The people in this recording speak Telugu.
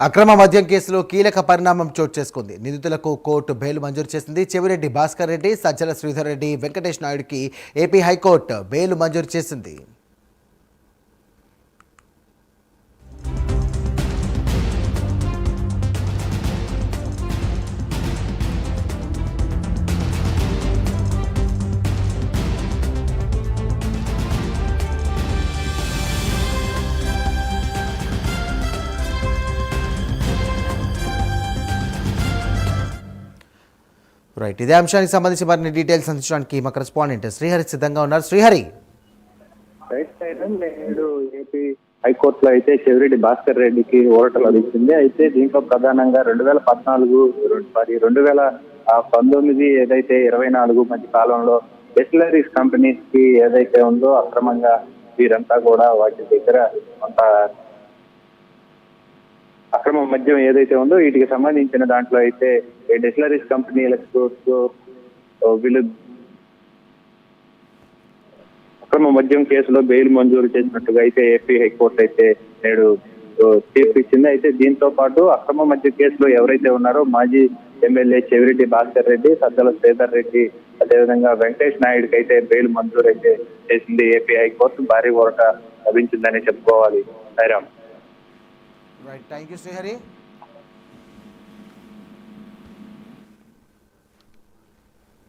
అక్రమ మద్యం కేసులో కీలక పరిణామం చోటు చేసుకుంది. నిందితులకు కోర్టు బెయిల్ మంజూరు చేసింది. చెవిరెడ్డి భాస్కర్ రెడ్డి, సజ్జల శ్రీధర్ రెడ్డి, వెంకటేష్ నాయుడుకి ఏపీ హైకోర్టు బెయిల్ మంజూరు చేసింది. రైట్, ఇదే అంశానికి సంబంధించి మరిన్ని డీటెయిల్స్ అందించడానికి మా కరెస్పాండెంట్ శ్రీహరి సిద్ధంగా ఉన్నారు. శ్రీహరి, నేడు ఏపీ హైకోర్టులో అయితే చెవిరెడ్డి భాస్కర్ రెడ్డికి ఊరట లభించింది. అయితే దీంట్లో ప్రధానంగా 2019 ఏదైతే 24 మధ్య కాలంలో డిస్టిలరీస్ కంపెనీస్ కి ఏదైతే ఉందో అక్రమంగా వీరంతా కూడా వాటి దగ్గర కొంత అక్రమ మద్యం ఏదైతే ఉందో వీటికి సంబంధించిన దాంట్లో అయితే డిస్టిలరీస్ కంపెనీలకు వీళ్ళు అక్రమ మద్యం కేసులో బెయిల్ మంజూరు చేసినట్టుగా అయితే ఏపీ హైకోర్టు అయితే నేడు తీర్పు ఇచ్చింది. అయితే దీంతో పాటు అక్రమ మద్యం కేసులో ఎవరైతే ఉన్నారో మాజీ ఎమ్మెల్యే చెవిరెడ్డి భాస్కర్ రెడ్డి, సజ్జల శ్రీధర్ రెడ్డి, అదేవిధంగా వెంకటేష్ నాయుడుకి అయితే బెయిల్ మంజూరు అయితే చేసింది ఏపీ హైకోర్టు. భారీ ఊరట లభించిందని చెప్పుకోవాలి. Sairam. Right, thank you Srihari.